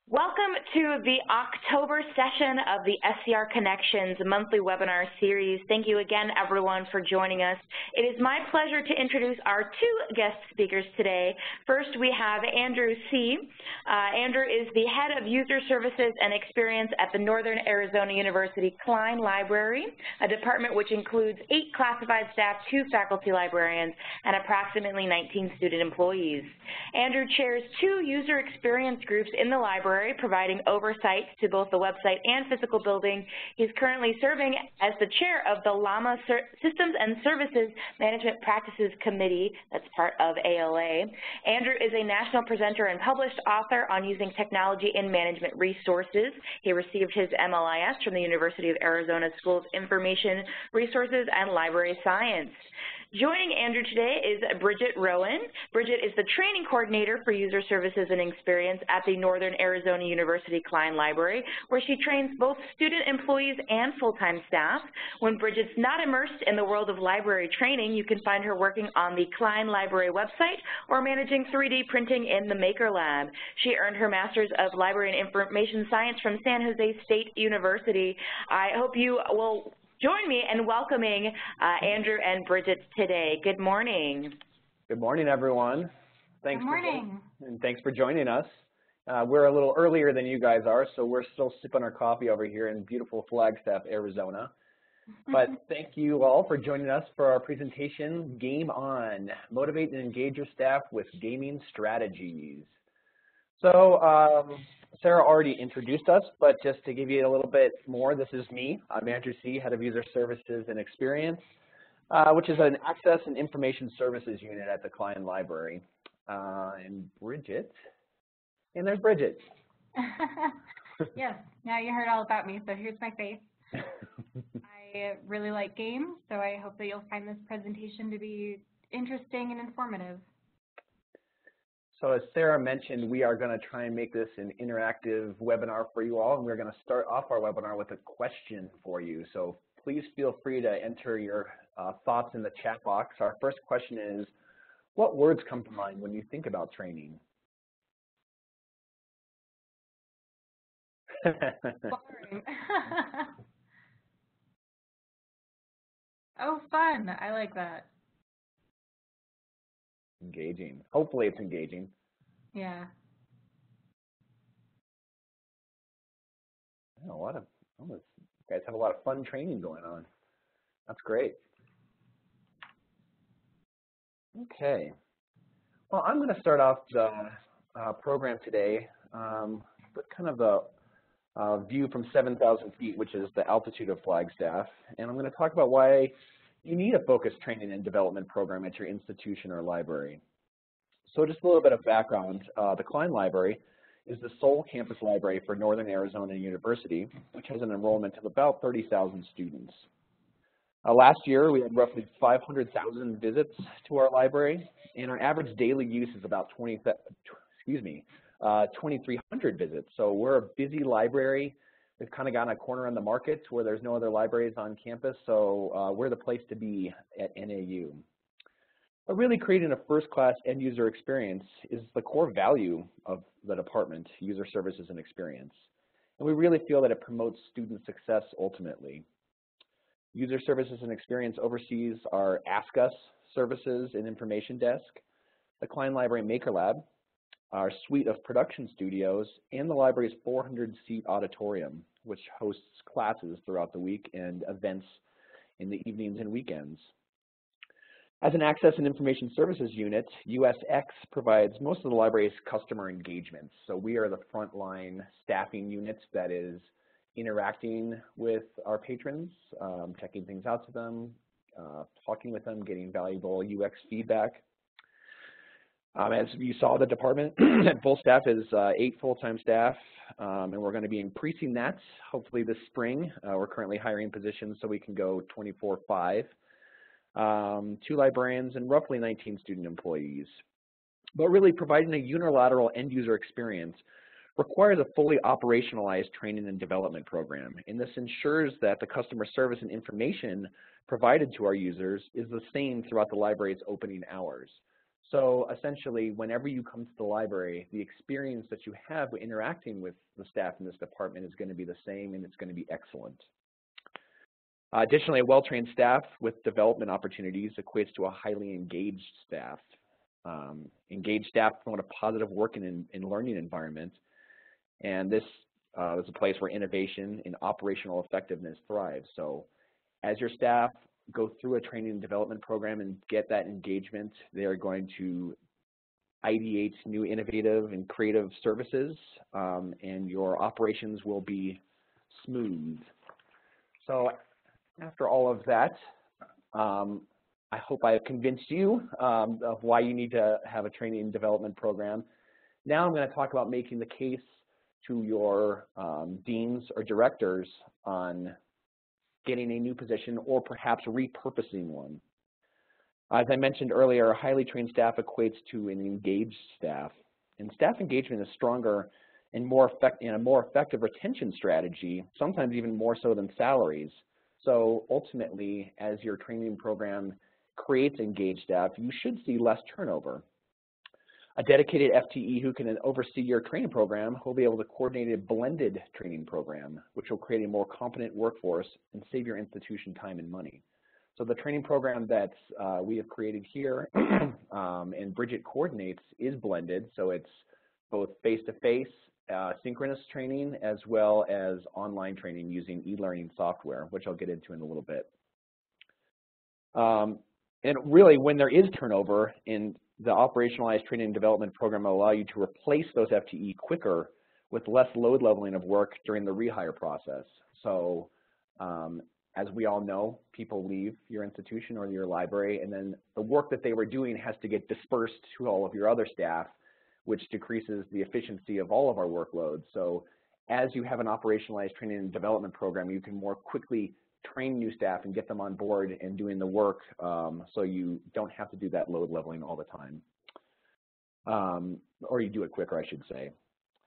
Welcome to the October session of the SCR Connections monthly webinar series. Thank you again, everyone, for joining us. It is my pleasure to introduce our two guest speakers today. First, we have Andrew C. Andrew is the Head of User Services and Experience at the Northern Arizona University Cline Library, a department which includes 8 classified staff, 2 faculty librarians, and approximately 19 student employees. Andrew chairs 2 user experience groups in the library, providing oversight to both the website and physical building. He's currently serving as the chair of the LLAMA Systems and Services Management Practices Committee, that's part of ALA. Andrew is a national presenter and published author on using technology in management resources. He received his MLIS from the University of Arizona School of Information Resources and Library Science. Joining Andrew today is Bridget Rowan. Bridget is the training coordinator for user services and experience at the Northern Arizona University Cline Library, where she trains both student employees and full-time staff. When Bridget's not immersed in the world of library training, you can find her working on the Cline Library website or managing 3D printing in the Maker Lab. She earned her Master's of Library and Information Science from San Jose State University. I hope you will join me in welcoming Andrew and Bridget today. Good morning. Good morning, everyone. Good morning. And thanks for joining us. We're a little earlier than you guys are, so we're still sipping our coffee over here in beautiful Flagstaff, Arizona. But thank you all for joining us for our presentation, Game On, Motivate and Engage Your Staff with Gaming Strategies. So Sarah already introduced us, but just to give you a little bit more, this is me. I'm Andrew C., Head of User Services and Experience, which is an Access and Information Services unit at the Cline Library. And Bridget, and there's Bridget. Yes, now you heard all about me, so here's my face. I really like games, so I hope that you'll find this presentation to be interesting and informative. So as Sarah mentioned, we are going to try and make this an interactive webinar for you all, and we're going to start off our webinar with a question for you. So please feel free to enter your thoughts in the chat box. Our first question is, what words come to mind when you think about training? Boring. Oh, fun. I like that. Engaging. Hopefully it's engaging. Yeah. You guys have a lot of fun training going on. That's great. Okay. Well, I'm going to start off the program today with kind of a view from 7,000 feet, which is the altitude of Flagstaff. And I'm going to talk about why you need a focused training and development program at your institution or library. So just a little bit of background. The Cline Library is the sole campus library for Northern Arizona University, which has an enrollment of about 30,000 students. Last year, we had roughly 500,000 visits to our library, and our average daily use is about 2,300 visits. So we're a busy library. We've kind of gotten a corner on the market where there's no other libraries on campus, so we're the place to be at NAU. But really creating a first-class end-user experience is the core value of the department, User Services and Experience. And we really feel that it promotes student success ultimately. User Services and Experience oversees our Ask Us services and information desk, the Cline Library Maker Lab, our suite of production studios, and the library's 400-seat auditorium, which hosts classes throughout the week and events in the evenings and weekends. As an Access and Information Services unit, USX provides most of the library's customer engagements. So we are the frontline staffing unit that is interacting with our patrons, checking things out to them, talking with them, getting valuable UX feedback. As you saw, the department at full staff is 8 full-time staff, and we're going to be increasing that hopefully this spring. We're currently hiring positions so we can go 24/5, 2 librarians, and roughly 19 student employees. But really providing a unilateral end-user experience requires a fully operationalized training and development program, and this ensures that the customer service and information provided to our users is the same throughout the library's opening hours. So essentially, whenever you come to the library, the experience that you have interacting with the staff in this department is going to be the same, and it's going to be excellent. Additionally, a well-trained staff with development opportunities equates to a highly engaged staff. Engaged staff promote a positive work and learning environment, and this is a place where innovation and operational effectiveness thrive. So as your staff go through a training and development program and get that engagement, they are going to ideate new innovative and creative services, and your operations will be smooth. So after all of that, I hope I have convinced you of why you need to have a training and development program. Now I'm going to talk about making the case to your deans or directors on getting a new position or perhaps repurposing one. As I mentioned earlier, a highly trained staff equates to an engaged staff, and staff engagement is stronger and a more effective retention strategy, sometimes even more so than salaries. So ultimately, as your training program creates engaged staff, you should see less turnover. A dedicated FTE who can oversee your training program will be able to coordinate a blended training program, which will create a more competent workforce and save your institution time and money. So the training program that we have created here and Bridget coordinates is blended, so it's both face-to-face, synchronous training, as well as online training using e-learning software, which I'll get into in a little bit. And really, when there is turnover in the operationalized training and development program, will allow you to replace those FTE quicker with less load leveling of work during the rehire process. So as we all know, people leave your institution or your library, and then the work that they were doing has to get dispersed to all of your other staff, which decreases the efficiency of all of our workloads. So as you have an operationalized training and development program, you can more quickly train new staff and get them on board and doing the work, so you don't have to do that load leveling all the time. Or you do it quicker, I should say.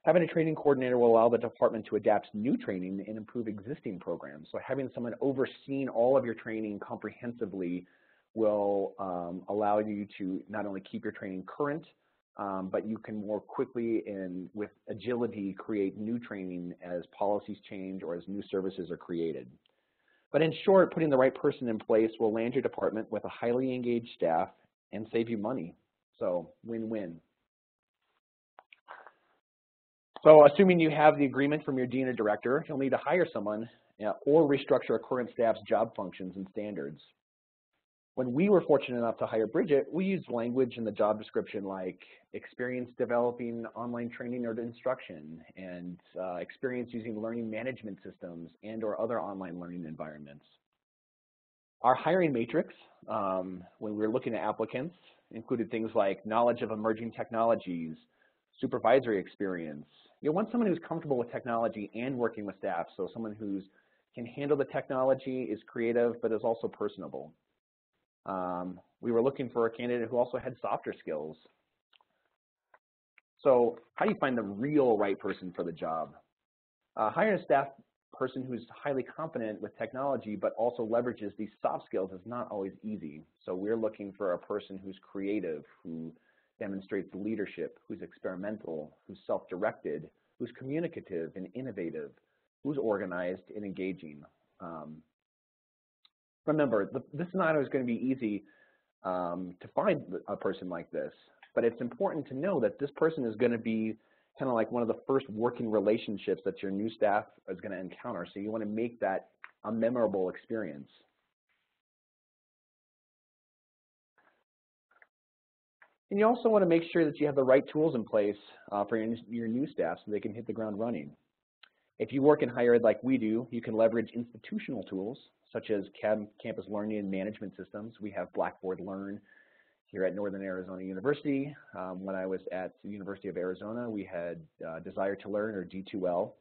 Having a training coordinator will allow the department to adapt new training and improve existing programs. So having someone overseeing all of your training comprehensively will allow you to not only keep your training current, but you can more quickly and with agility create new training as policies change or as new services are created. But in short, putting the right person in place will land your department with a highly engaged staff and save you money. So win-win. So assuming you have the agreement from your dean or director, you'll need to hire someone or restructure a current staff's job functions and standards. When we were fortunate enough to hire Bridget, we used language in the job description like experience developing online training or instruction, and experience using learning management systems and or other online learning environments. Our hiring matrix, when we were looking at applicants, included things like knowledge of emerging technologies, supervisory experience. You want someone who's comfortable with technology and working with staff, so someone who can handle the technology, is creative, but is also personable. We were looking for a candidate who also had softer skills. So how do you find the real right person for the job? Hiring a staff person who's highly competent with technology but also leverages these soft skills is not always easy. So we're looking for a person who's creative, who demonstrates leadership, who's experimental, who's self-directed, who's communicative and innovative, who's organized and engaging. Remember, this is not always going to be easy to find a person like this, but it's important to know that this person is going to be kind of like one of the first working relationships that your new staff is going to encounter. So you want to make that a memorable experience. And you also want to make sure that you have the right tools in place for your new staff so they can hit the ground running. If you work in higher ed like we do, you can leverage institutional tools such as campus learning and management systems. We have Blackboard Learn here at Northern Arizona University. When I was at the University of Arizona, we had Desire to Learn, or D2L.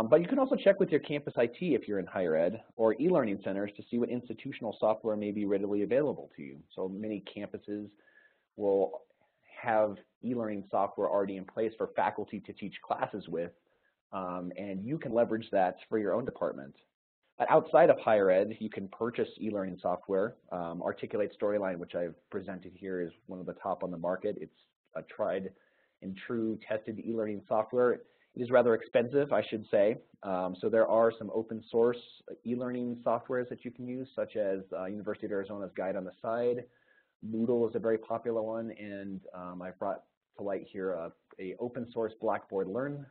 But you can also check with your campus IT if you're in higher ed, or e-learning centers to see what institutional software may be readily available to you. So many campuses will have e-learning software already in place for faculty to teach classes with, and you can leverage that for your own department. But outside of higher ed, you can purchase e-learning software. Articulate Storyline, which I've presented here, is one of the top on the market. It's a tried and true tested e-learning software. It is rather expensive, I should say. So there are some open source e-learning softwares that you can use, such as University of Arizona's Guide on the Side. Moodle is a very popular one, and I've brought to light here a open source Blackboard Learn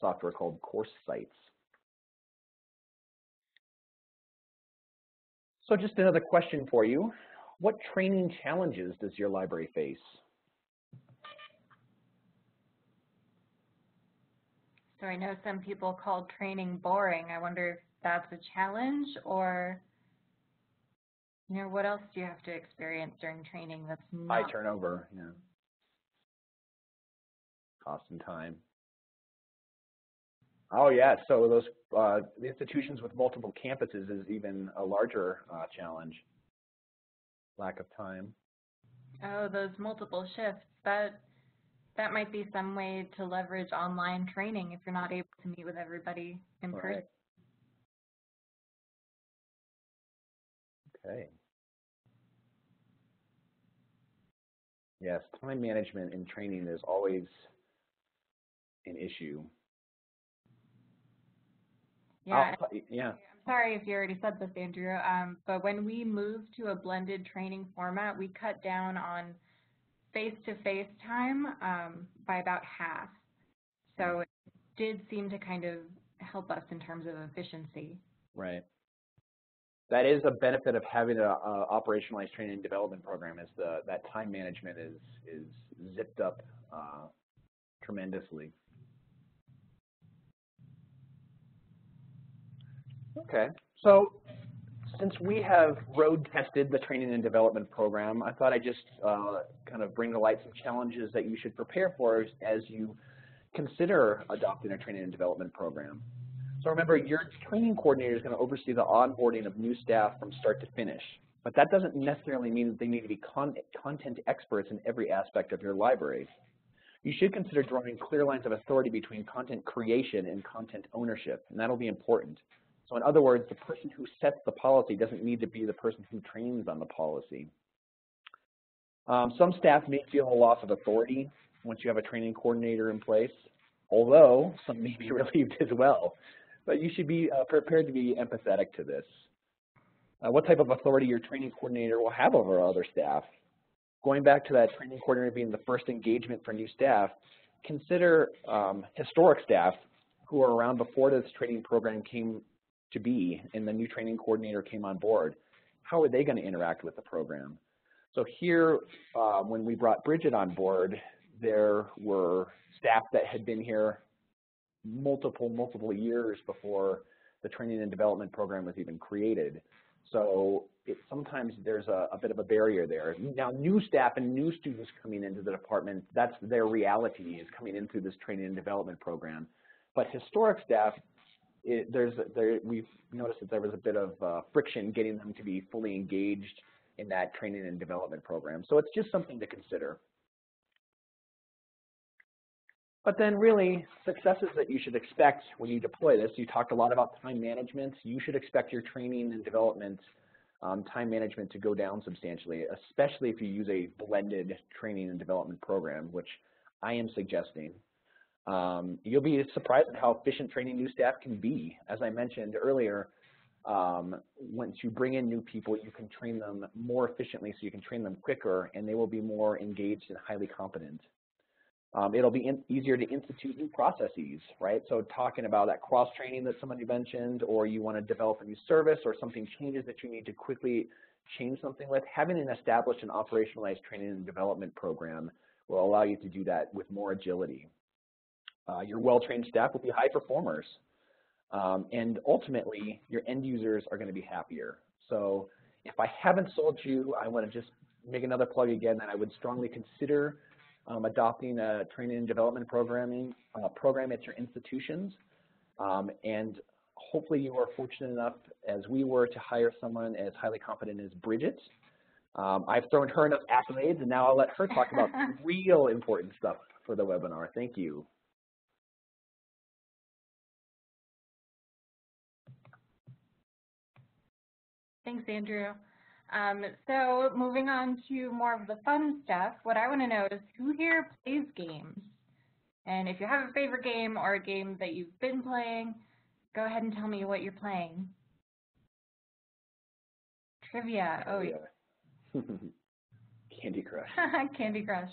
software called Course Sites. So just another question for you. What training challenges does your library face? So I know some people call training boring. I wonder if that's a challenge, or what else do you have to experience during training that's not? High turnover, yeah. Cost and time. Oh yeah, so those the institutions with multiple campuses is even a larger challenge. Lack of time. Oh, those multiple shifts. That might be some way to leverage online training if you're not able to meet with everybody in person. Okay. Yes, time management in training is always an issue. Yeah. I'm sorry if you already said this, Andrew, but when we moved to a blended training format, we cut down on face-to-face time by about half. So it did seem to kind of help us in terms of efficiency. Right. That is a benefit of having an operationalized training and development program, is that time management is zipped up tremendously. Okay, so since we have road tested the training and development program, I thought I'd just kind of bring to light some challenges that you should prepare for as you consider adopting a training and development program. So remember, your training coordinator is going to oversee the onboarding of new staff from start to finish. But that doesn't necessarily mean that they need to be content experts in every aspect of your library. You should consider drawing clear lines of authority between content creation and content ownership, and that'll be important. So in other words, the person who sets the policy doesn't need to be the person who trains on the policy. Some staff may feel a loss of authority once you have a training coordinator in place, although some may be relieved as well. But you should be prepared to be empathetic to this. What type of authority your training coordinator will have over other staff? Going back to that training coordinator being the first engagement for new staff, consider historic staff who were around before this training program came to be and the new training coordinator came on board. How are they going to interact with the program? So here, when we brought Bridget on board, there were staff that had been here multiple years before the training and development program was even created. So sometimes there's a bit of a barrier there. Now, new staff and new students coming into the department, that's their reality, is coming into this training and development program. But historic staff, we've noticed that there was a bit of friction getting them to be fully engaged in that training and development program. So it's just something to consider. But then really, successes that you should expect when you deploy this, you talked a lot about time management. You should expect your training and development time management to go down substantially, especially if you use a blended training and development program, which I am suggesting. You'll be surprised at how efficient training new staff can be. As I mentioned earlier, once you bring in new people, you can train them more efficiently, so you can train them quicker, and they will be more engaged and highly competent. It'll be easier to institute new processes, right? So talking about that cross-training that somebody mentioned, or you want to develop a new service, or something changes that you need to quickly change something with, having an established and operationalized training and development program will allow you to do that with more agility. Your well-trained staff will be high performers, and ultimately, your end users are going to be happier. So if I haven't sold you, I want to just make another plug again that I would strongly consider adopting a training and development program at your institutions, and hopefully you are fortunate enough, as we were, to hire someone as highly competent as Bridget. I've thrown her enough accolades, and now I'll let her talk about real important stuff for the webinar. Thank you. Thanks, Andrew. So moving on to more of the fun stuff, what I want to know is who here plays games? And if you have a favorite game or a game that you've been playing, go ahead and tell me what you're playing. Trivia. Oh, yeah. Candy Crush. Candy Crush.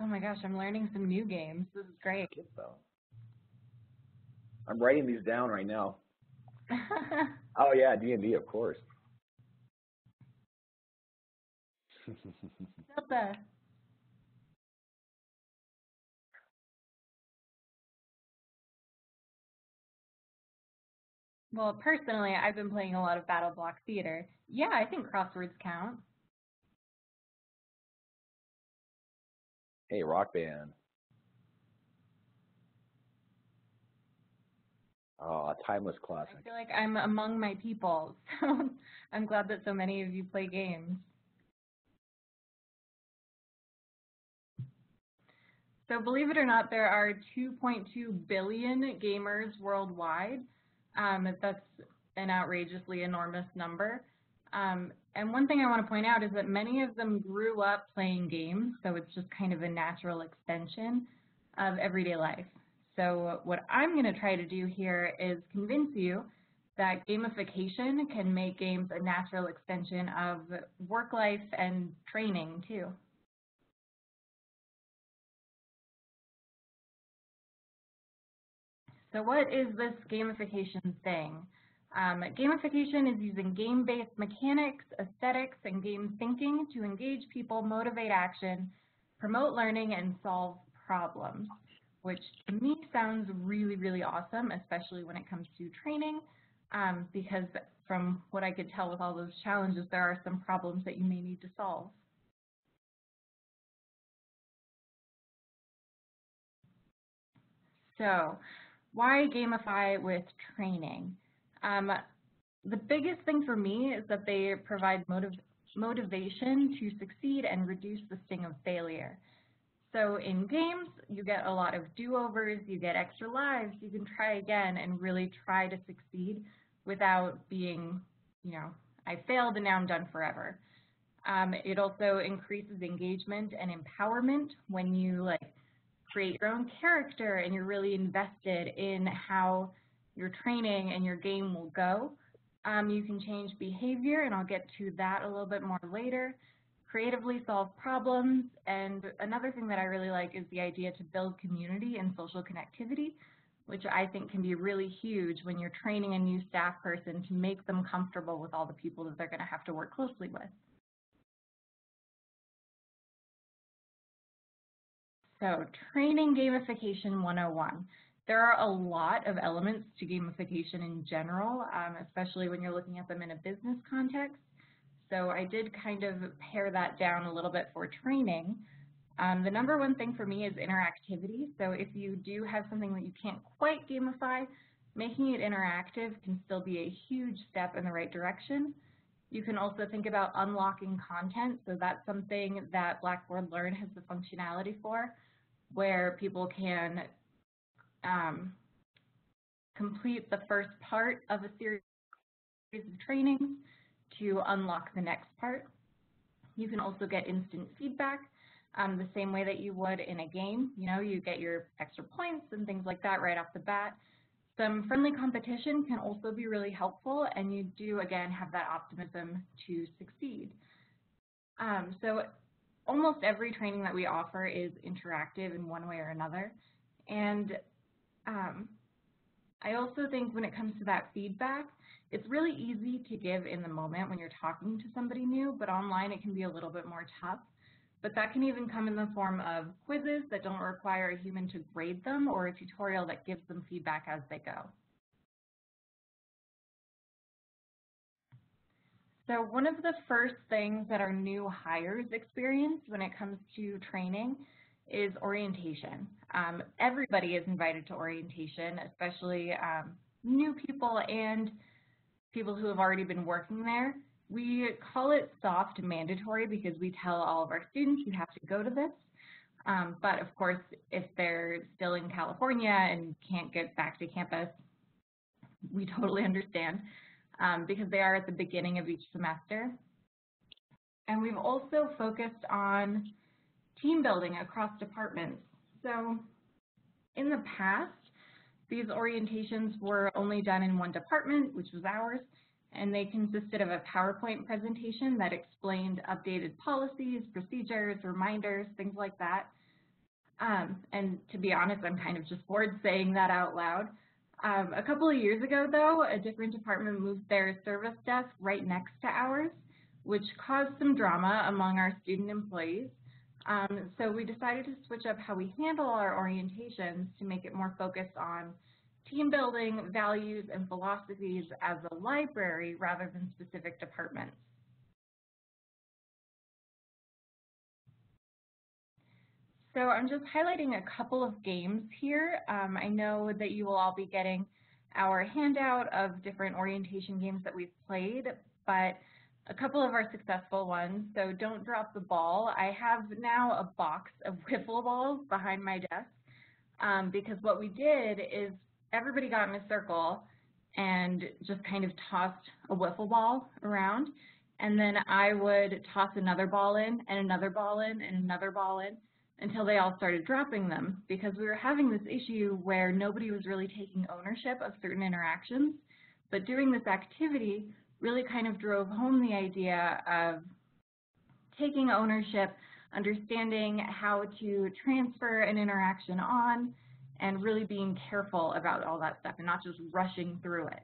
Oh my gosh, I'm learning some new games. This is great. I'm writing these down right now. Oh yeah, D&D, of course. Delta. Well, personally, I've been playing a lot of Battle Block Theater. Yeah, I think crosswords count. Hey, Rock Band. Oh, a timeless classic. I feel like I'm among my people, so I'm glad that so many of you play games. So believe it or not, there are 2.2 billion gamers worldwide. That's an outrageously enormous number. And one thing I want to point out is that many of them grew up playing games, so it's just kind of a natural extension of everyday life. So what I'm going to try to do here is convince you that gamification can make games a natural extension of work life and training too. So what is this gamification thing? Gamification is using game-based mechanics, aesthetics, and game thinking to engage people, motivate action, promote learning, and solve problems, which to me sounds really, really awesome, especially when it comes to training, because from what I could tell with all those challenges, there are some problems that you may need to solve. So, why gamify with training? The biggest thing for me is that they provide motivation to succeed and reduce the sting of failure. So in games, you get a lot of do-overs, you get extra lives, you can try again and really try to succeed without being, I failed and now I'm done forever. It also increases engagement and empowerment when you create your own character and you're really invested in how your training and your game will go. You can change behavior, and I'll get to that a little bit more later. Creatively solve problems, and another thing that I really like is the idea to build community and social connectivity, which I think can be really huge when you're training a new staff person to make them comfortable with all the people that they're going to have to work closely with. So, training gamification 101. There are a lot of elements to gamification in general, especially when you're looking at them in a business context. So I did kind of pare that down a little bit for training. The number one thing for me is interactivity. So if you do have something that you can't quite gamify, making it interactive can still be a huge step in the right direction. You can also think about unlocking content. So that's something that Blackboard Learn has the functionality for, where people can complete the first part of a series of trainings to unlock the next part. You can also get instant feedback the same way that you would in a game. You get your extra points and things like that right off the bat. Some friendly competition can also be really helpful, and you do, again, have that optimism to succeed. So almost every training that we offer is interactive in one way or another. And I also think when it comes to that feedback, it's really easy to give in the moment when you're talking to somebody new, but online it can be a little bit more tough. But that can even come in the form of quizzes that don't require a human to grade them, or a tutorial that gives them feedback as they go. So one of the first things that our new hires experience when it comes to training is orientation. Everybody is invited to orientation, especially new people and people who have already been working there. We call it soft mandatory because we tell all of our students you have to go to this. But of course, if they're still in California and can't get back to campus, we totally understand because they are at the beginning of each semester. And we've also focused on team building across departments. So in the past, these orientations were only done in one department, which was ours, and they consisted of a PowerPoint presentation that explained updated policies, procedures, reminders, things like that. And to be honest, I'm kind of just bored saying that out loud. A couple of years ago, though, a different department moved their service desk right next to ours, which caused some drama among our student employees. So we decided to switch up how we handle our orientations to make it more focused on team building, values, and philosophies as a library rather than specific departments. So I'm just highlighting a couple of games here. I know that you will all be getting our handout of different orientation games that we've played, but a couple of our successful ones. So Don't Drop the Ball. I have now a box of wiffle balls behind my desk because what we did is everybody got in a circle and just kind of tossed a wiffle ball around, and then I would toss another ball in and another ball in and another ball in until they all started dropping them, because we were having this issue where nobody was really taking ownership of certain interactions. But doing this activity really kind of drove home the idea of taking ownership, understanding how to transfer an interaction on, and really being careful about all that stuff and not just rushing through it.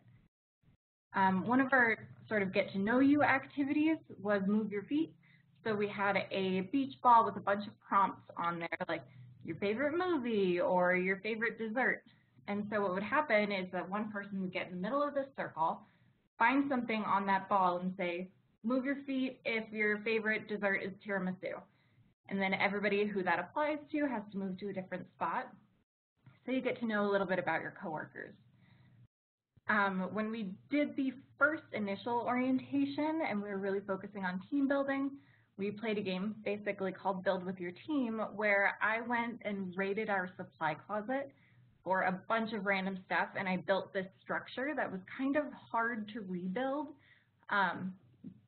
One of our sort of get to know you activities was Move Your Feet. So we had a beach ball with a bunch of prompts on there, like your favorite movie or your favorite dessert. And so what would happen is that one person would get in the middle of the circle, find something on that ball and say, move your feet if your favorite dessert is tiramisu. And then everybody who that applies to has to move to a different spot. So you get to know a little bit about your coworkers. When we did the first initial orientation and we were really focusing on team building, we played a game basically called Build With Your Team, where I went and raided our supply closet for a bunch of random stuff, and I built this structure that was kind of hard to rebuild,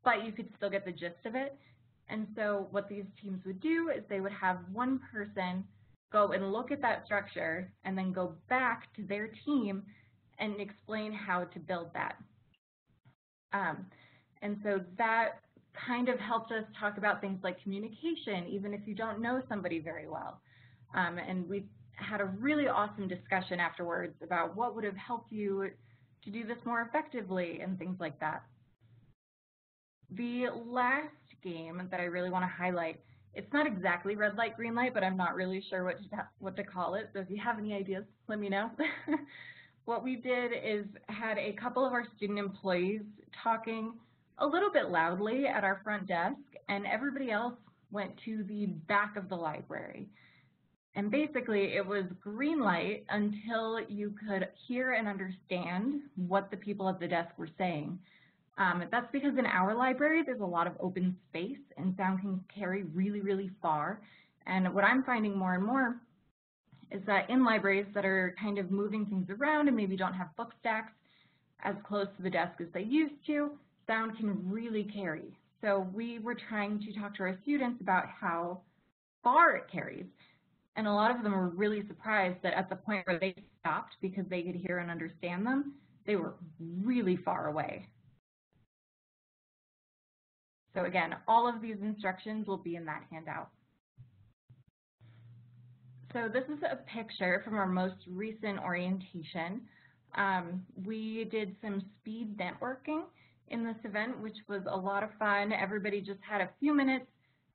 but you could still get the gist of it. And so what these teams would do is they would have one person go and look at that structure and then go back to their team and explain how to build that. And so that kind of helped us talk about things like communication, even if you don't know somebody very well. And we had a really awesome discussion afterwards about what would have helped you to do this more effectively and things like that. The last game that I really want to highlight, it's not exactly red light, green light, but I'm not really sure what to call it. So if you have any ideas, let me know. What we did is had a couple of our student employees talking a little bit loudly at our front desk, and everybody else went to the back of the library. And basically, it was green light until you could hear and understand what the people at the desk were saying. That's because in our library, there's a lot of open space, and sound can carry really, really far. And what I'm finding more and more is that in libraries that are kind of moving things around and maybe don't have book stacks as close to the desk as they used to, sound can really carry. So we were trying to talk to our students about how far it carries. And a lot of them were really surprised that at the point where they stopped because they could hear and understand them, they were really far away. So again, all of these instructions will be in that handout. So this is a picture from our most recent orientation. We did some speed networking in this event, which was a lot of fun. Everybody just had a few minutes.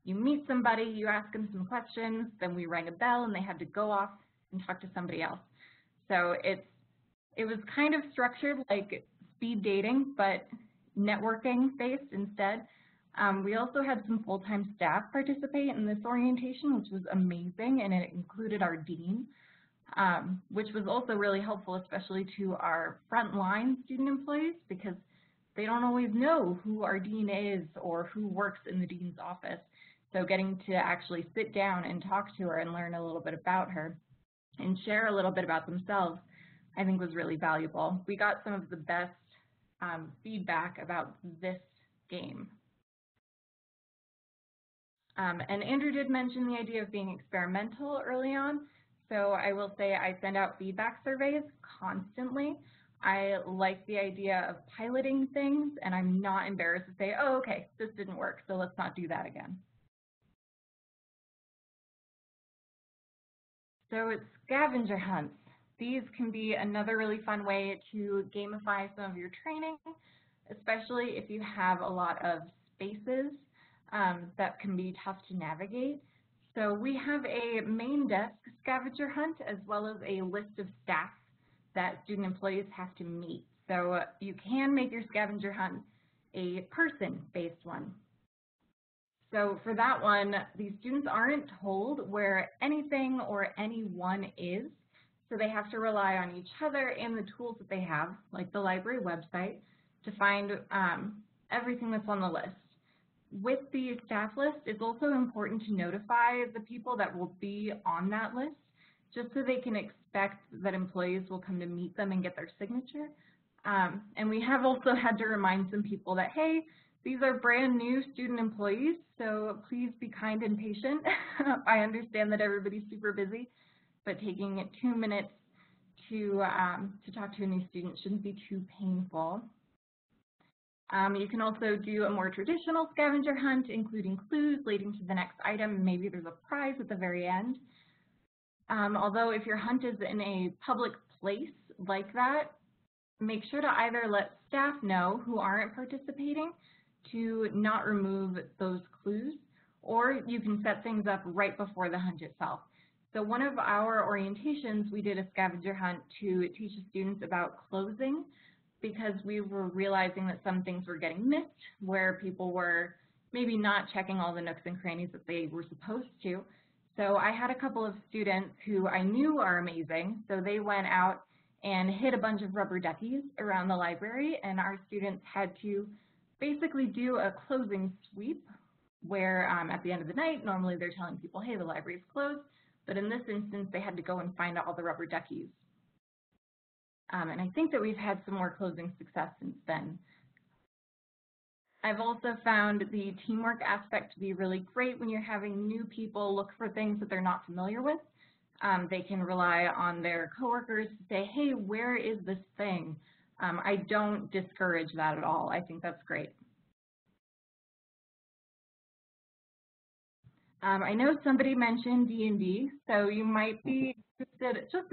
You meet somebody, you ask them some questions, then we rang a bell and they had to go off and talk to somebody else. So it was kind of structured like speed dating, but networking based instead. We also had some full-time staff participate in this orientation, which was amazing, and it included our dean, which was also really helpful, especially to our frontline student employees, because they don't always know who our dean is or who works in the dean's office. So getting to actually sit down and talk to her and learn a little bit about her and share a little bit about themselves, I think was really valuable. We got some of the best feedback about this game. And Andrew did mention the idea of being experimental early on. So I will say I send out feedback surveys constantly. I like the idea of piloting things, and I'm not embarrassed to say, oh, okay, this didn't work, so let's not do that again. So it's scavenger hunts. These can be another really fun way to gamify some of your training, especially if you have a lot of spaces that can be tough to navigate. So we have a main desk scavenger hunt as well as a list of staff that student employees have to meet. So you can make your scavenger hunt a person-based one. So for that one, these students aren't told where anything or anyone is, so they have to rely on each other and the tools that they have, like the library website, to find everything that's on the list. With the staff list, it's also important to notify the people that will be on that list, just so they can expect that employees will come to meet them and get their signature. And we have also had to remind some people that, hey, these are brand new student employees, so please be kind and patient. I understand that everybody's super busy, but taking 2 minutes to talk to a new student shouldn't be too painful. You can also do a more traditional scavenger hunt, including clues leading to the next item. Maybe there's a prize at the very end. Although if your hunt is in a public place like that, make sure to either let staff know who aren't participating to not remove those clues, or you can set things up right before the hunt itself. So one of our orientations, we did a scavenger hunt to teach the students about closing, because we were realizing that some things were getting missed, where people were maybe not checking all the nooks and crannies that they were supposed to. So I had a couple of students who I knew are amazing, so they went out and hid a bunch of rubber duckies around the library, and our students had to basically do a closing sweep where at the end of the night, normally they're telling people, hey, the library's closed, but in this instance, they had to go and find all the rubber duckies. And I think that we've had some more closing success since then. I've also found the teamwork aspect to be really great when you're having new people look for things that they're not familiar with. They can rely on their coworkers to say, hey, where is this thing? I don't discourage that at all. I think that's great. I know somebody mentioned D&D, so you might be interested just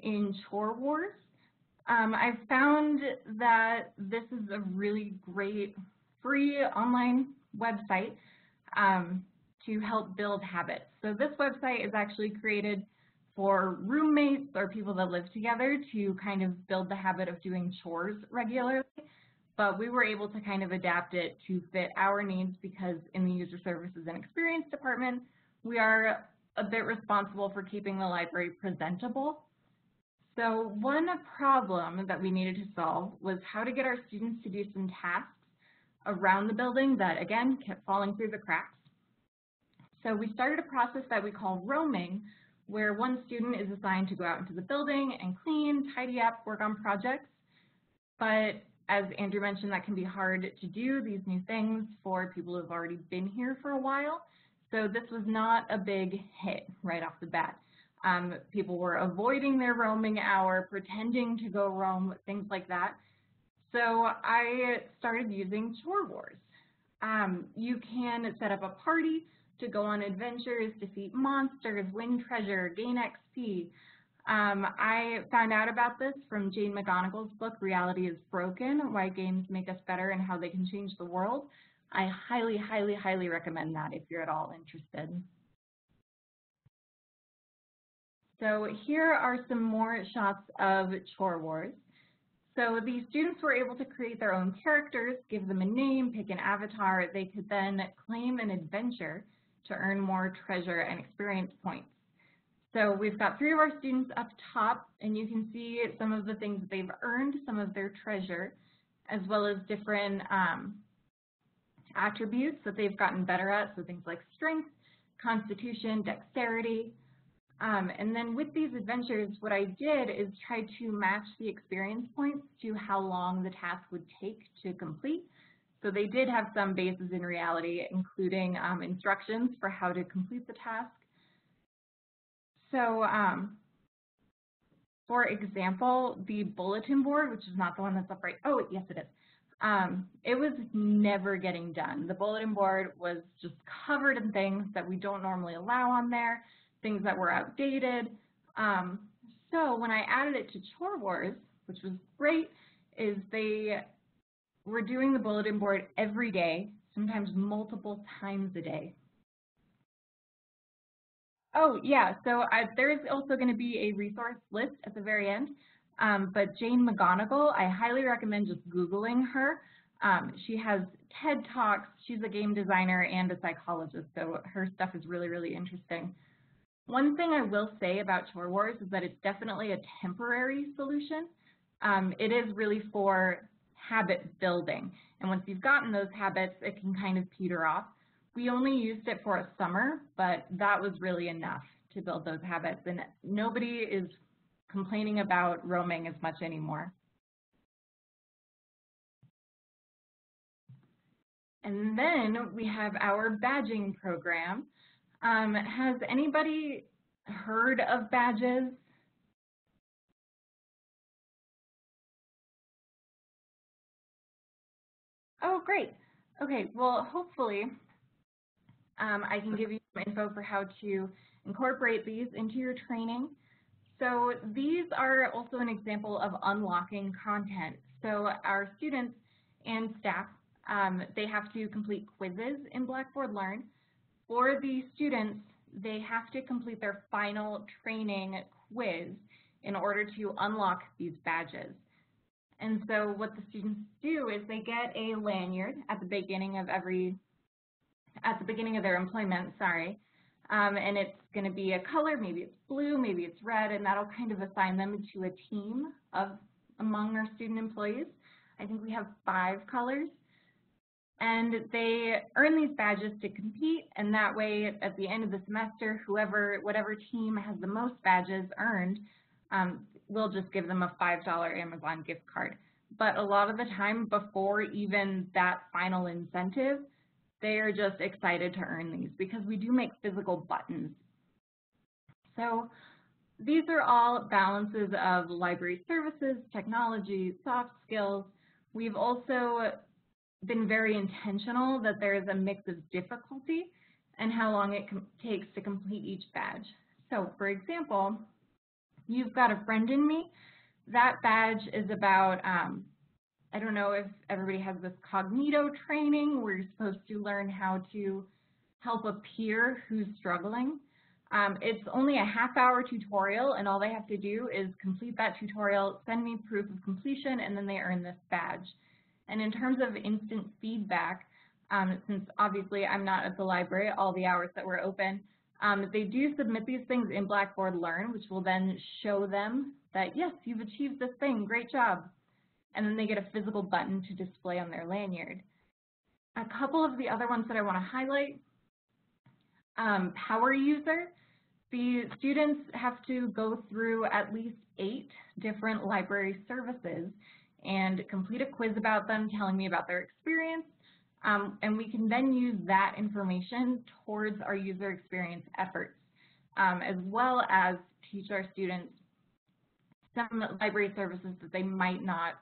in Chore Wars. I've found that this is a really great free online website to help build habits. So this website is actually created for roommates or people that live together to kind of build the habit of doing chores regularly. But we were able to kind of adapt it to fit our needs, because in the User Services and Experience department, we are a bit responsible for keeping the library presentable. So one problem that we needed to solve was how to get our students to do some tasks around the building that, again, kept falling through the cracks. So we started a process that we call roaming, where one student is assigned to go out into the building and clean, tidy up, work on projects. But as Andrew mentioned, that can be hard to do, these new things, for people who have already been here for a while. So this was not a big hit right off the bat. People were avoiding their roaming hour, pretending to go roam, things like that. So I started using Chore Wars. You can set up a party to go on adventures, defeat monsters, win treasure, gain XP. I found out about this from Jane McGonigal's book, Reality is Broken, Why Games Make Us Better and How They Can Change the World. I highly, highly, highly recommend that if you're at all interested. So here are some more shots of Chore Wars. So the students were able to create their own characters, give them a name, pick an avatar. They could then claim an adventure to earn more treasure and experience points. So we've got 3 of our students up top, and you can see some of the things that they've earned, some of their treasure, as well as different attributes that they've gotten better at, so things like strength, constitution, dexterity. And then with these adventures, what I did is try to match the experience points to how long the task would take to complete. So they did have some bases in reality, including instructions for how to complete the task. So for example, the bulletin board, which is not the one that's up right, oh, yes it is. It was never getting done. The bulletin board was just covered in things that we don't normally allow on there, things that were outdated. So when I added it to Chore Wars, which was great, is they were doing the bulletin board every day, sometimes multiple times a day. Oh, yeah, so there is also going to be a resource list at the very end, but Jane McGonigal, I highly recommend just Googling her. She has TED Talks, she's a game designer and a psychologist, so her stuff is really, really interesting. One thing I will say about Chore Wars is that it's definitely a temporary solution. It is really for habit building, and once you've gotten those habits, it can kind of peter off. We only used it for a summer, but that was really enough to build those habits, and nobody is complaining about roaming as much anymore. And then we have our badging program. Has anybody heard of badges? Oh, great. Okay, well, hopefully I can give you some info for how to incorporate these into your training. So these are also an example of unlocking content. So our students and staff, they have to complete quizzes in Blackboard Learn. For the students, they have to complete their final training quiz in order to unlock these badges. And so what the students do is they get a lanyard at the beginning of their employment, and it's going to be a color, maybe it's blue, maybe it's red, and that'll kind of assign them to a team among our student employees. I think we have 5 colors. And they earn these badges to compete, and that way at the end of the semester, whatever team has the most badges earned, we'll just give them a $5 Amazon gift card. But a lot of the time, before even that final incentive, they are just excited to earn these because we do make physical buttons. So these are all balances of library services, technology, soft skills. We've also been very intentional that there is a mix of difficulty and how long it takes to complete each badge. So for example, you've got a friend in me. That badge is about, I don't know if everybody has this cognito training where you're supposed to learn how to help a peer who's struggling. It's only a half-hour tutorial, and all they have to do is complete that tutorial, send me proof of completion, and then they earn this badge. And in terms of instant feedback, since obviously I'm not at the library all the hours that we're open, they do submit these things in Blackboard Learn, which will then show them that, yes, you've achieved this thing, great job. And then they get a physical button to display on their lanyard. A couple of the other ones that I want to highlight, power user. The students have to go through at least 8 different library services and complete a quiz about them, telling me about their experience, and we can then use that information towards our user experience efforts, as well as teach our students some library services that they might not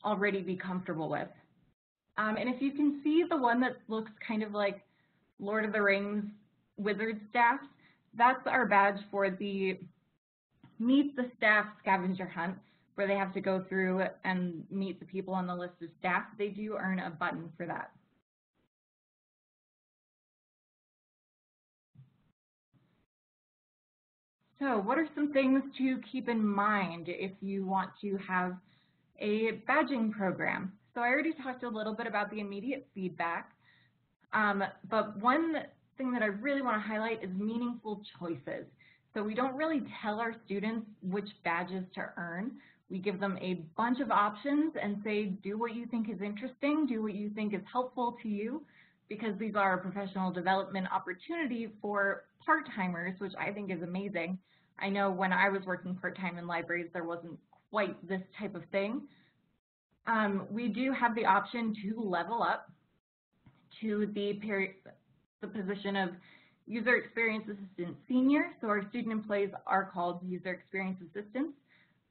already be comfortable with. And if you can see the one that looks kind of like Lord of the Rings wizard staff, that's our badge for the Meet the Staff scavenger hunt, where they have to go through and meet the people on the list of staff. They do earn a button for that. So what are some things to keep in mind if you want to have a badging program? So I already talked a little bit about the immediate feedback, but one thing that I really want to highlight is meaningful choices. So we don't really tell our students which badges to earn. We give them a bunch of options and say, do what you think is interesting, do what you think is helpful to you. because these are a professional development opportunity for part-timers, which I think is amazing. I know when I was working part-time in libraries, there wasn't quite this type of thing. We do have the option to level up to the position of User Experience Assistant Senior. So our student employees are called User Experience Assistants,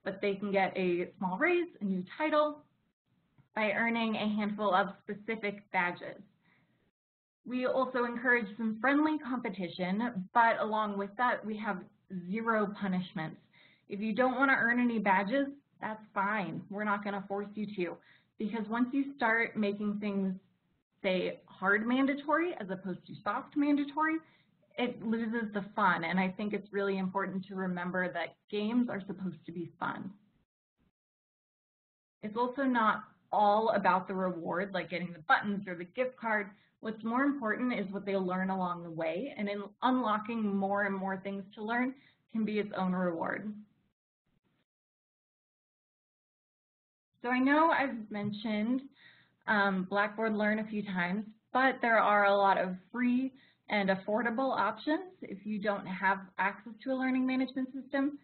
but they can get a small raise, a new title, by earning a handful of specific badges. We also encourage some friendly competition, but along with that, we have 0 punishments. If you don't want to earn any badges, that's fine. We're not going to force you to, because once you start making things, say, hard mandatory as opposed to soft mandatory, it loses the fun, and I think it's really important to remember that games are supposed to be fun. It's also not all about the reward, like getting the buttons or the gift card. What's more important is what they learn along the way, and in unlocking more and more things to learn can be its own reward. So I know I've mentioned Blackboard Learn a few times, but there are a lot of free and affordable options if you don't have access to a learning management system.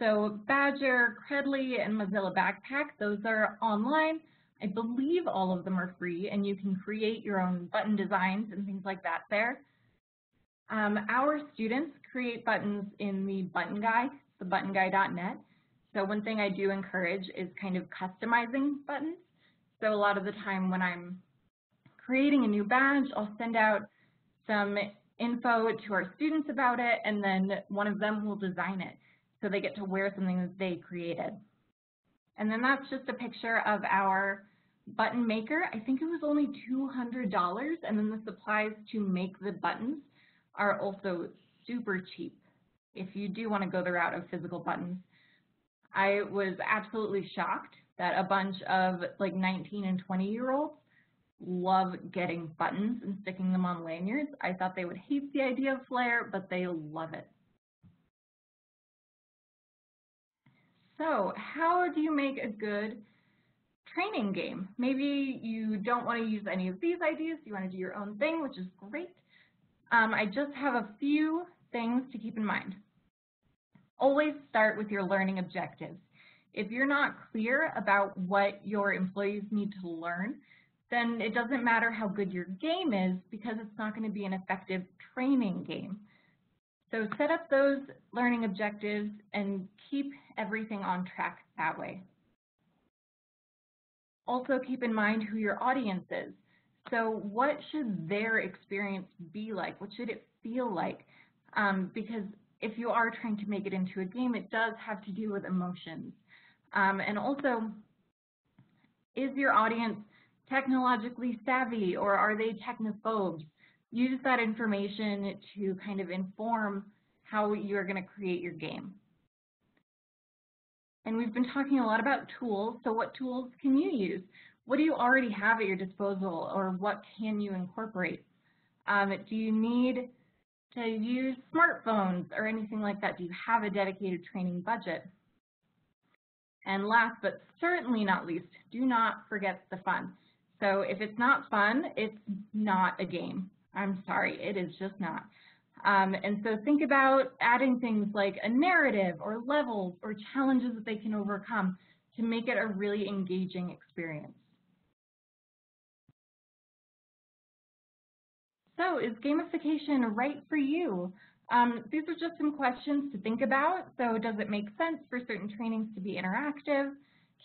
So Badger, Credly, and Mozilla Backpack, those are online. I believe all of them are free, and you can create your own button designs and things like that there. Our students create buttons in the button guide, the buttonguy.net. So one thing I do encourage is kind of customizing buttons. So a lot of the time when I'm creating a new badge, I'll send out some info to our students about it, and then one of them will design it. So they get to wear something that they created. And then that's just a picture of our button maker. I think it was only $200, and then the supplies to make the buttons are also super cheap if you do want to go the route of physical buttons. I was absolutely shocked that a bunch of like 19 and 20-year-olds love getting buttons and sticking them on lanyards. I thought they would hate the idea of Flair, but they love it. So how do you make a good training game? Maybe you don't want to use any of these ideas, you want to do your own thing, which is great. I just have a few things to keep in mind. Always start with your learning objectives. If you're not clear about what your employees need to learn, then it doesn't matter how good your game is, because it's not going to be an effective training game. So set up those learning objectives and keep everything on track that way. Also keep in mind who your audience is. So what should their experience be like? What should it feel like? Because if you are trying to make it into a game, it does have to do with emotions. And also, is your audience technologically savvy, or are they technophobes? Use that information to kind of inform how you're going to create your game. And we've been talking a lot about tools, so what tools can you use? What do you already have at your disposal, or what can you incorporate? Do you need to use smartphones or anything like that? Do you have a dedicated training budget? And last but certainly not least, do not forget the fun. So if it's not fun, it's not a game. I'm sorry, it is just not. And so think about adding things like a narrative or levels or challenges that they can overcome to make it a really engaging experience. So is gamification right for you? These are just some questions to think about. So does it make sense for certain trainings to be interactive?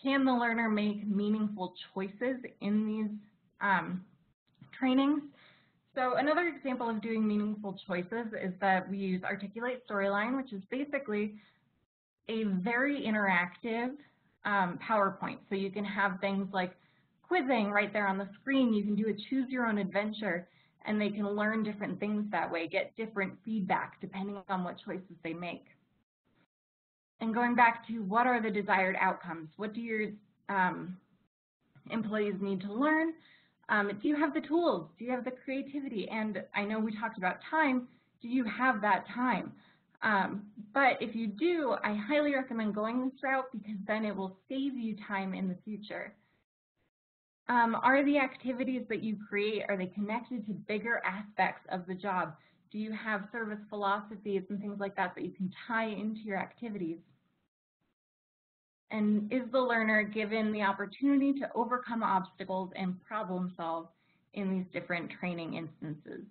Can the learner make meaningful choices in these trainings? So another example of doing meaningful choices is that we use Articulate Storyline, which is basically a very interactive PowerPoint. So you can have things like quizzing right there on the screen. You can do a choose your own adventure, and they can learn different things that way, get different feedback depending on what choices they make. And going back to what are the desired outcomes? What do your employees need to learn? Do you have the tools? Do you have the creativity? And I know we talked about time. Do you have that time? But if you do, I highly recommend going this route, because then it will save you time in the future. Are the activities that you create, are they connected to bigger aspects of the job? Do you have service philosophies and things like that that you can tie into your activities? And is the learner given the opportunity to overcome obstacles and problem solve in these different training instances?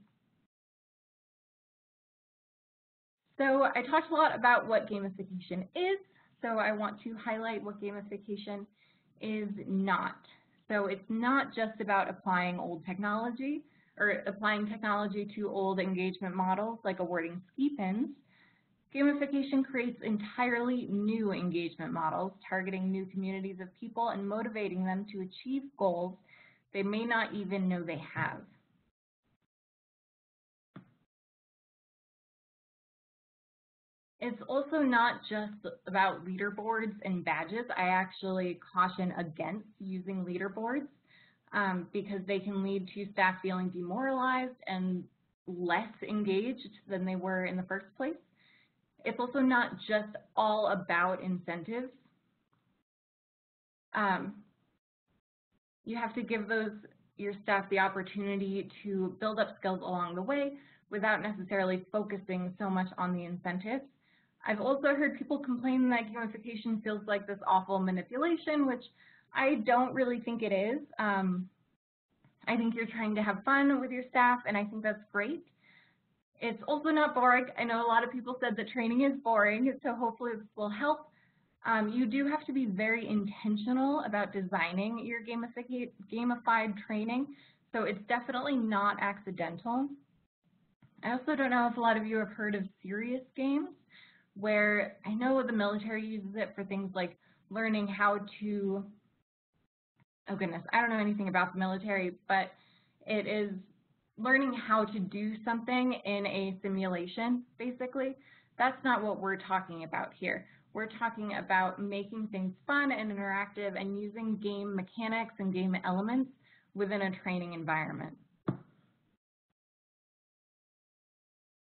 So I talked a lot about what gamification is, so I want to highlight what gamification is not. So it's not just about applying old technology or applying technology to old engagement models like awarding ski pins. Gamification creates entirely new engagement models, targeting new communities of people and motivating them to achieve goals they may not even know they have. It's also not just about leaderboards and badges. I actually caution against using leaderboards because they can lead to staff feeling demoralized and less engaged than they were in the first place. It's also not just all about incentives. You have to give your staff the opportunity to build up skills along the way without necessarily focusing so much on the incentives. I've also heard people complain that gamification feels like this awful manipulation, which I don't really think it is. I think you're trying to have fun with your staff, and I think that's great. It's also not boring. I know a lot of people said that training is boring, so hopefully this will help. You do have to be very intentional about designing your gamified training, so it's definitely not accidental. I also don't know if a lot of you have heard of serious games, where I know the military uses it for things like learning how to, oh goodness, I don't know anything about the military, but it is learning how to do something in a simulation, basically. That's not what we're talking about here. We're talking about making things fun and interactive and using game mechanics and game elements within a training environment.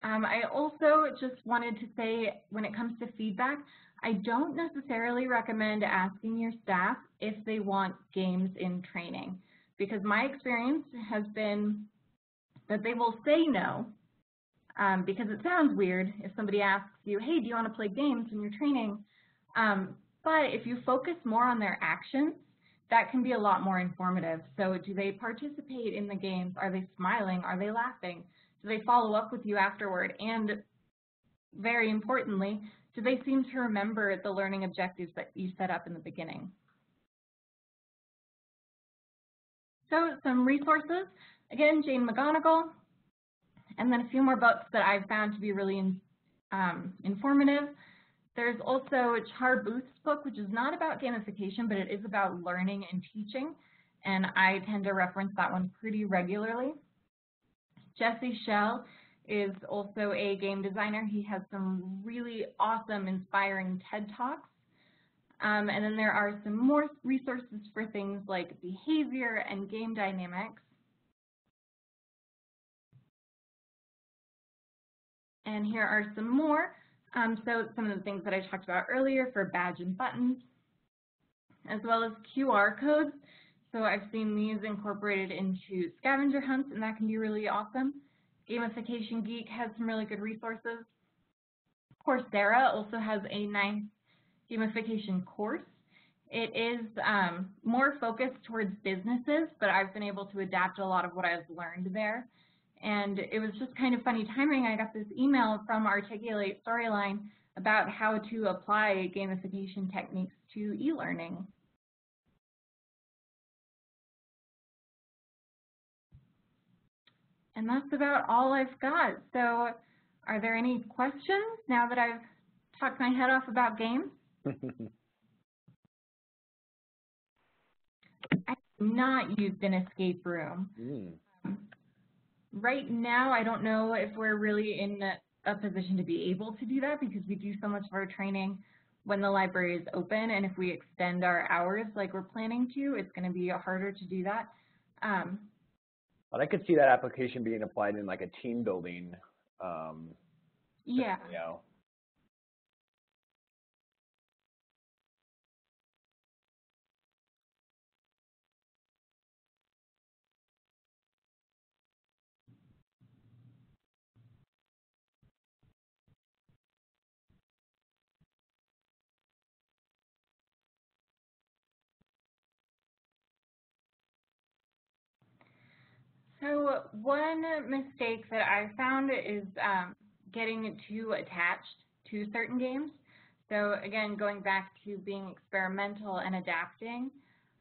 I also just wanted to say, when it comes to feedback, I don't necessarily recommend asking your staff if they want games in training, because my experience has been that they will say no, because it sounds weird if somebody asks you, hey, do you want to play games in your training? But if you focus more on their actions, that can be a lot more informative. So do they participate in the games? Are they smiling? Are they laughing? Do they follow up with you afterward? And very importantly, do they seem to remember the learning objectives that you set up in the beginning? So some resources, again, Jane McGonigal, and then a few more books that I've found to be really informative. There's also Char Booth's book, which is not about gamification, but it is about learning and teaching, and I tend to reference that one pretty regularly. Jesse Schell is also a game designer. He has some really awesome, inspiring TED Talks. And then there are some more resources for things like behavior and game dynamics. And here are some more. So some of the things that I talked about earlier for badge and buttons, as well as QR codes. So I've seen these incorporated into scavenger hunts, and that can be really awesome. Gamification Geek has some really good resources. Coursera also has a nice gamification course. It is more focused towards businesses, but I've been able to adapt a lot of what I've learned there. And it was just kind of funny timing. I got this email from Articulate Storyline about how to apply gamification techniques to e-learning. And that's about all I've got. So are there any questions now that I've talked my head off about games? I have not used an escape room. Right now, I don't know if we're really in a position to be able to do that, because we do so much of our training when the library is open, and if we extend our hours like we're planning to, it's going to be harder to do that. But I could see that application being applied in like a team building. Yeah. Scenario. So one mistake that I found is getting too attached to certain games. So again, going back to being experimental and adapting,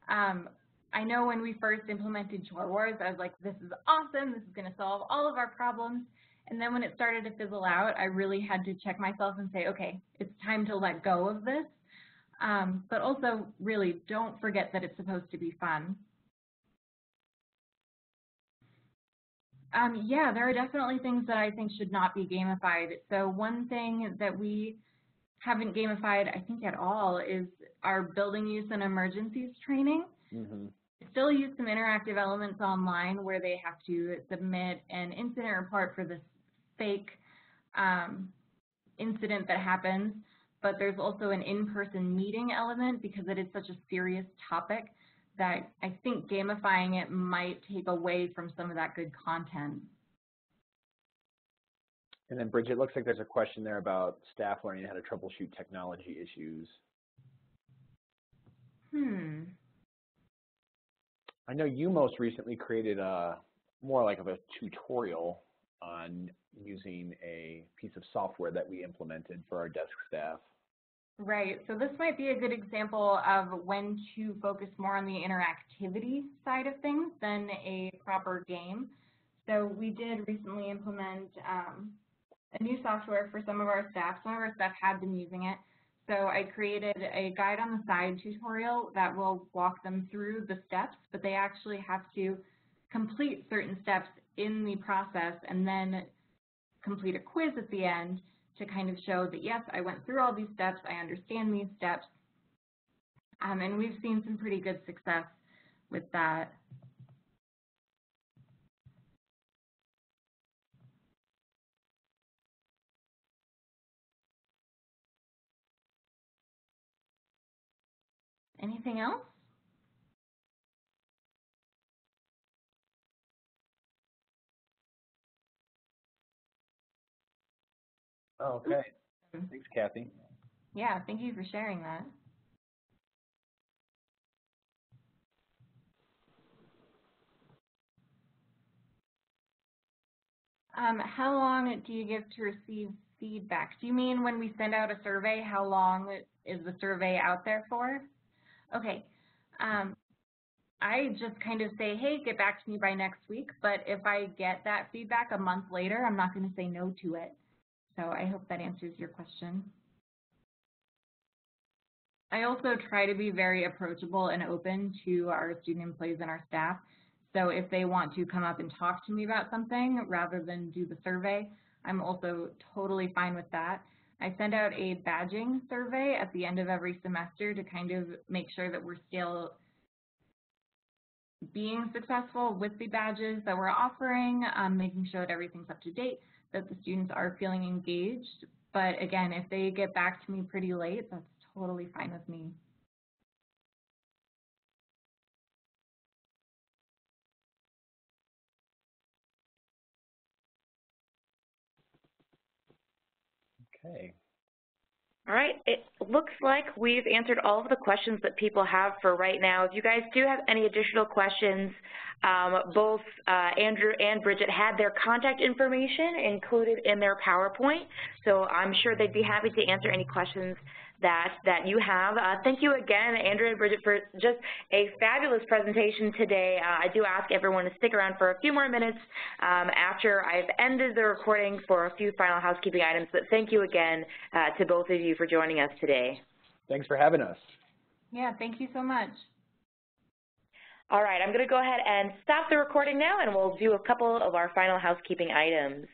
I know when we first implemented Chore Wars, I was like, this is awesome, this is going to solve all of our problems. And then when it started to fizzle out, I really had to check myself and say, okay, it's time to let go of this. But also, really, don't forget that it's supposed to be fun. Yeah, there are definitely things that I think should not be gamified. So one thing that we haven't gamified, I think, at all is our building use and emergencies training. Mm-hmm. Still use some interactive elements online where they have to submit an incident report for this fake incident that happens, but there's also an in-person meeting element because it is such a serious topic that I think gamifying it might take away from some of that good content. And then Bridget, it looks like there's a question there about staff learning how to troubleshoot technology issues. I know you most recently created more like of a tutorial on using a piece of software that we implemented for our desk staff. Right, so this might be a good example of when to focus more on the interactivity side of things than a proper game. So we did recently implement a new software for some of our staff. Some of our staff have been using it. So I created a guide on the side tutorial that will walk them through the steps, but they actually have to complete certain steps in the process and then complete a quiz at the end to kind of show that, yes, I went through all these steps, I understand these steps, and we've seen some pretty good success with that. Anything else? Okay. Thanks, Kathy. Yeah, thank you for sharing that. How long do you give to receive feedback? Do you mean when we send out a survey, how long is the survey out there for? Okay. I just kind of say, hey, get back to me by next week. But if I get that feedback a month later, I'm not going to say no to it. So I hope that answers your question. I also try to be very approachable and open to our student employees and our staff. So if they want to come up and talk to me about something rather than do the survey, I'm also totally fine with that. I send out a badging survey at the end of every semester to kind of make sure that we're still being successful with the badges that we're offering, making sure that everything's up to date, that the students are feeling engaged. But again, if they get back to me pretty late, that's totally fine with me. Okay. All right, it looks like we've answered all of the questions that people have for right now. If you guys do have any additional questions, both Andrew and Bridget had their contact information included in their PowerPoint, so I'm sure they'd be happy to answer any questions that you have. Thank you again, Andrew and Bridget, for just a fabulous presentation today. I do ask everyone to stick around for a few more minutes after I've ended the recording for a few final housekeeping items, but thank you again to both of you for joining us today. Thanks for having us. Yeah, thank you so much. All right, I'm going to go ahead and stop the recording now, and we'll do a couple of our final housekeeping items.